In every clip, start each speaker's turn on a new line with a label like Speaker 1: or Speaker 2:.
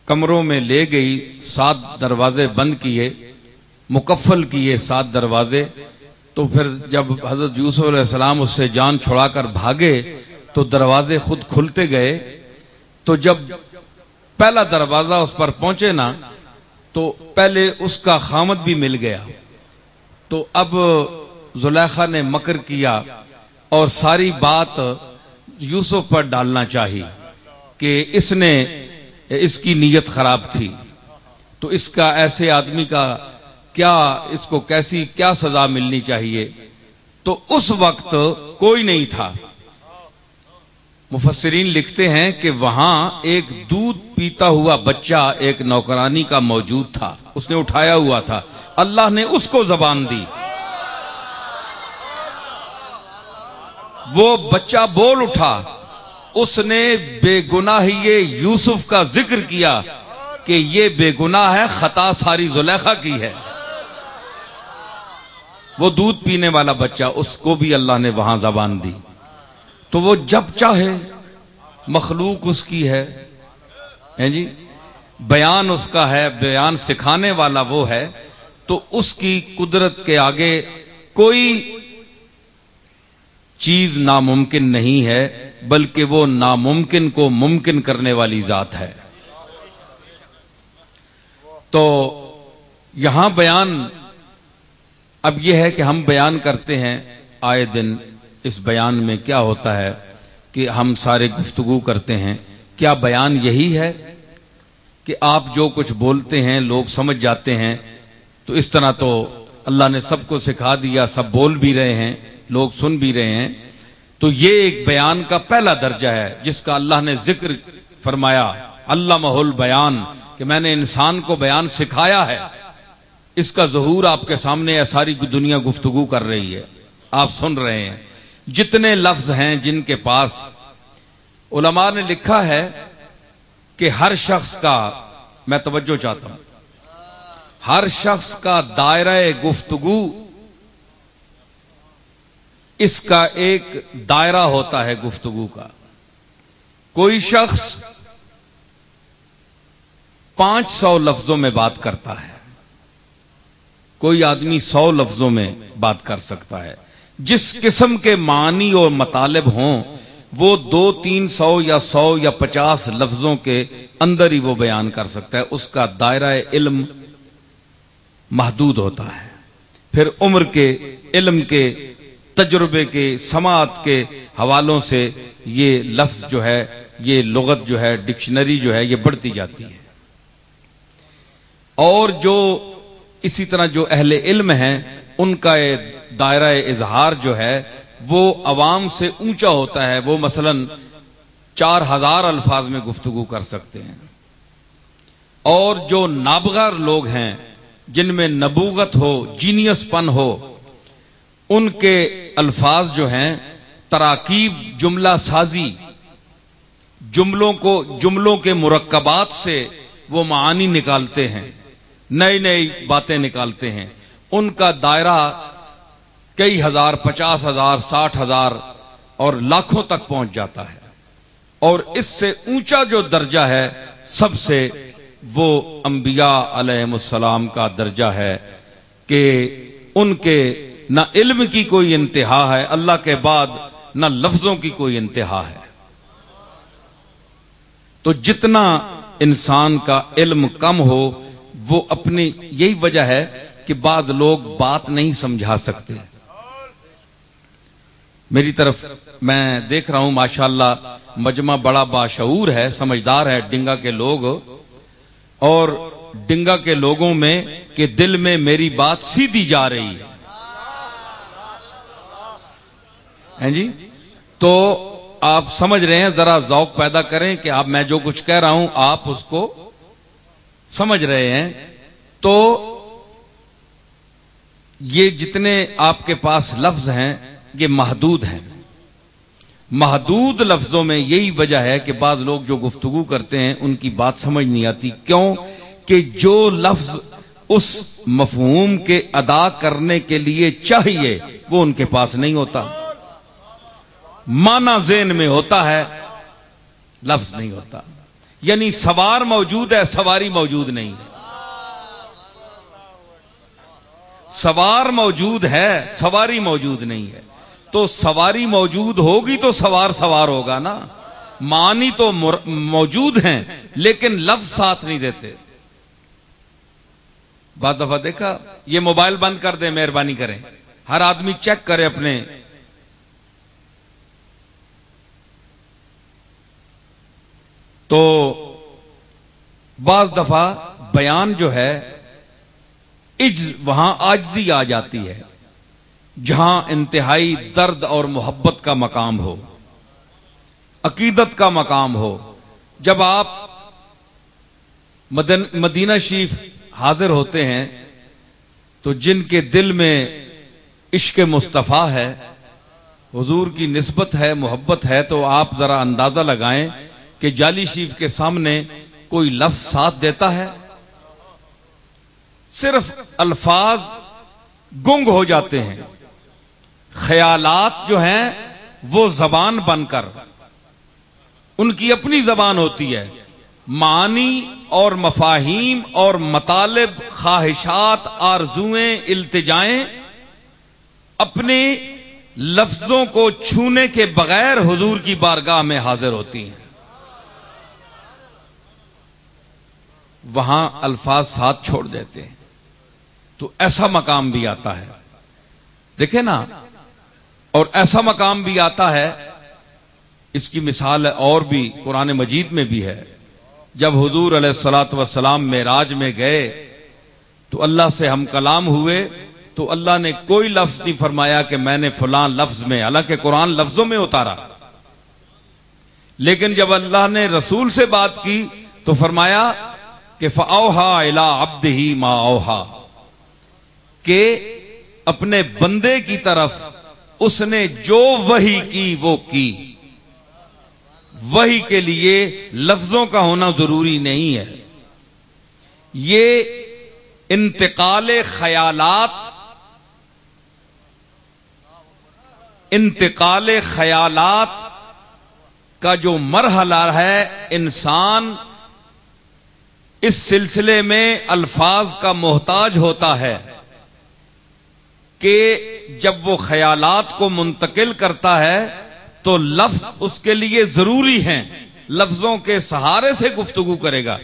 Speaker 1: کمروں میں لے گئی، 7 دروازے بند کیے، مکفل کیے 7 دروازے. تو پھر جب حضرت یوسف علیہ السلام اس سے جان چھڑا کر بھاگے تو دروازے خود کھلتے گئے. تو جب پہلا دروازہ اس پر پہنچے نا تو پہلے اس کا خامد بھی مل گیا. تو اب زلیخا نے مکر کیا اور ساری بات یوسف پر ڈالنا چاہی کہ اس کی نیت خراب تھی، تو اس کا ایسے آدمی کا اس کو کیا سزا ملنی چاہیے. تو اس وقت کوئی نہیں تھا. مفسرین لکھتے ہیں کہ وہاں ایک دودھ پیتا ہوا بچہ ایک نوکرانی کا موجود تھا، اس نے اٹھایا ہوا تھا. اللہ نے اس کو زبان دی، وہ بچہ بول اٹھا. اس نے بے گناہی یوسف کا ذکر کیا کہ یہ بے گناہ ہے، خطا ساری زلیخا کی ہے. وہ دودھ پینے والا بچہ، اس کو بھی اللہ نے وہاں زبان دی. تو وہ جب چاہے، مخلوق اس کی ہے جی، بیان اس کا ہے، بیان سکھانے والا وہ ہے. تو اس کی قدرت کے آگے کوئی چیز ناممکن نہیں ہے، بلکہ وہ ناممکن کو ممکن کرنے والی ذات ہے. تو یہاں بیان اب یہ ہے کہ ہم بیان کرتے ہیں آئے دن. اس بیان میں کیا ہوتا ہے کہ ہم سارے گفتگو کرتے ہیں. کیا بیان یہی ہے کہ آپ جو کچھ بولتے ہیں لوگ سمجھ جاتے ہیں؟ تو اس طرح تو اللہ نے سب کو سکھا دیا، سب بول بھی رہے ہیں، لوگ سن بھی رہے ہیں. تو یہ ایک بیان کا پہلا درجہ ہے جس کا اللہ نے ذکر فرمایا، علمہ البیان، کہ میں نے انسان کو بیان سکھایا ہے. اس کا ظہور آپ کے سامنے ہے، ساری دنیا گفتگو کر رہی ہے، آپ سن رہے ہیں. جتنے لفظ ہیں جن کے پاس، علماء نے لکھا ہے کہ ہر شخص کا، میں توجہ چاہتا ہوں، ہر شخص کا دائرہ گفتگو، اس کا ایک دائرہ ہوتا ہے گفتگو کا. کوئی شخص 500 لفظوں میں بات کرتا ہے، کوئی آدمی 100 لفظوں میں بات کر سکتا ہے. جس قسم کے معنی اور مطالب ہوں وہ 200-300 یا 100 یا 50 لفظوں کے اندر ہی وہ بیان کر سکتا ہے. اس کا دائرہ علم محدود ہوتا ہے. پھر عمر کے، علم کے، تجربے کے، سماعت کے حوالوں سے یہ لفظ جو ہے، یہ لغت جو ہے، ڈکشنری جو ہے، یہ بڑھتی جاتی ہے. اور جو اسی طرح جو اہل علم ہیں ان کا دائرہ اظہار جو ہے وہ عوام سے اونچا ہوتا ہے. وہ مثلا 4000 الفاظ میں گفتگو کر سکتے ہیں. اور جو نابغہ لوگ ہیں جن میں نبوغت ہو، جینیس پن ہو، ان کے الفاظ جو ہیں تراکیب، جملہ سازی، جملوں کے مرکبات سے وہ معانی نکالتے ہیں، نئی نئی باتیں نکالتے ہیں. ان کا دائرہ کئی ہزار، 50,000، 60,000 اور لاکھوں تک پہنچ جاتا ہے. اور اس سے اونچا جو درجہ ہے سب سے، وہ انبیاء علیہم السلام کا درجہ ہے کہ ان کے نہ علم کی کوئی انتہا ہے اللہ کے بعد، نہ لفظوں کی کوئی انتہا ہے. تو جتنا انسان کا علم کم ہو، وہ اپنی، یہی وجہ ہے کہ بعض لوگ بات نہیں سمجھا سکتے. میری طرف میں دیکھ رہا ہوں ماشاءاللہ مجمع بڑا باشعور ہے، سمجھدار ہے ڈنگا کے لوگ، اور ڈنگا کے لوگوں میں کہ دل میں میری بات سیدھی جا رہی ہے جی. تو آپ سمجھ رہے ہیں، ذرا ذوق پیدا کریں کہ آپ، میں جو کچھ کہہ رہا ہوں آپ اس کو سمجھ رہے ہیں. تو یہ جتنے آپ کے پاس لفظ ہیں یہ محدود ہیں. محدود لفظوں میں یہی وجہ ہے کہ بعض لوگ جو گفتگو کرتے ہیں ان کی بات سمجھ نہیں آتی. کیوں کہ جو لفظ اس مفہوم کے ادا کرنے کے لیے چاہیے وہ ان کے پاس نہیں ہوتا. معنی ذہن میں ہوتا ہے، لفظ نہیں ہوتا. یعنی سوار موجود ہے، سواری موجود نہیں ہے۔ سوار موجود ہے، سواری موجود نہیں ہے۔ تو سواری موجود ہوگی تو سوار سوار ہوگا نا۔ معنی تو موجود ہیں لیکن لفظ ساتھ نہیں دیتے۔ بعض دفعہ دیکھا، یہ موبائل بند کر دیں، مہربانی کریں، ہر آدمی چیک کرے اپنے۔ تو بعض دفعہ بیان جو ہے وہاں عاجزی آ جاتی ہے، جہاں انتہائی درد اور محبت کا مقام ہو، عقیدت کا مقام ہو۔ جب آپ مدینہ شریف حاضر ہوتے ہیں تو جن کے دل میں عشق مصطفیٰ ہے، حضور کی نسبت ہے، محبت ہے، تو آپ ذرا اندازہ لگائیں کہ جالی شریف کے سامنے کوئی لفظ ساتھ دیتا ہے؟ صرف الفاظ گنگ ہو جاتے ہیں، خیالات جو ہیں وہ زبان بن کر، ان کی اپنی زبان ہوتی ہے، معانی اور مفاہیم اور مطالب، خواہشات، آرزویں، التجائیں اپنے لفظوں کو چھونے کے بغیر حضور کی بارگاہ میں حاضر ہوتی ہیں۔ وہاں الفاظ ساتھ چھوڑ دیتے ہیں، تو ایسا مقام بھی آتا ہے، دیکھیں نا۔ اور ایسا مقام بھی آتا ہے، اس کی مثال اور بھی قرآن مجید میں بھی ہے۔ جب حضور علیہ الصلوۃ والسلام معراج میں گئے تو اللہ سے ہم کلام ہوئے، تو اللہ نے کوئی لفظ نہیں فرمایا کہ میں نے فلاں لفظ میں، حالانکہ قرآن لفظوں میں اتارا، لیکن جب اللہ نے رسول سے بات کی تو فرمایا کہ فَأَوْحَىٰ إِلَىٰ عَبْدِهِ مَا أَوْحَىٰ، کہ اپنے بندے کی طرف اس نے جو وحی کی وہ کی۔ وحی کے لیے لفظوں کا ہونا ضروری نہیں ہے، یہ انتقال خیالات کا جو مرحلہ ہے، انسان اس سلسلے میں الفاظ کا محتاج ہوتا ہے کہ جب وہ خیالات کو منتقل کرتا ہے تو لفظ اس کے لیے ضروری ہیں، لفظوں کے سہارے سے گفتگو کرے گا،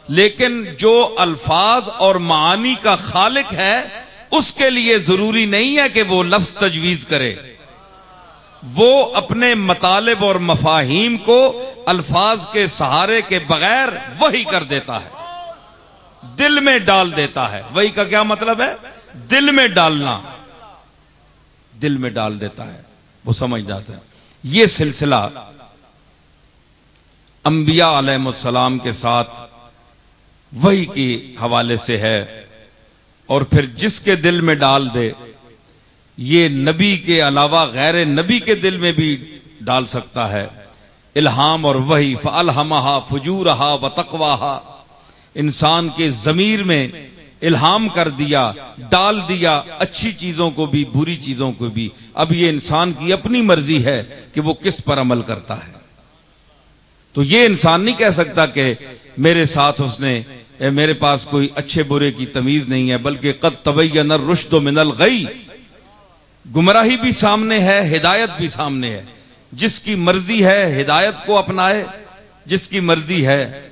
Speaker 1: لیکن جو الفاظ اور معانی کا خالق ہے اس کے لیے ضروری نہیں ہے کہ وہ لفظ تجویز کرے، وہ اپنے مطالب اور مفاہیم کو الفاظ کے سہارے کے بغیر وحی کر دیتا ہے، دل میں ڈال دیتا ہے۔ وحی کا کیا مطلب ہے؟ دل میں ڈالنا، دل میں ڈال دیتا ہے، وہ سمجھ جاتا ہے۔ یہ سلسلہ انبیاء علیہ السلام کے ساتھ وحی کے حوالے سے ہے، اور پھر جس کے دل میں ڈال دے، یہ نبی کے علاوہ غیر نبی کے دل میں بھی ڈال سکتا ہے۔ الہام اور وحی، فَأَلْهَمَهَا فُجُورَهَا وَتَقْوَاهَا، انسان کے ضمیر میں الہام کر دیا، ڈال دیا، اچھی چیزوں کو بھی بری چیزوں کو بھی۔ اب یہ انسان کی اپنی مرضی ہے کہ وہ کس پر عمل کرتا ہے۔ تو یہ انسان نہیں کہہ سکتا کہ میرے ساتھ اس نے، میرے پاس کوئی اچھے برے کی تمیز نہیں ہے، بلکہ قد تبین الرشد من الغی، گمراہی بھی سامنے ہے، ہدایت بھی سامنے ہے۔ جس کی مرضی ہے ہدایت کو اپنائے، جس کی مرضی ہے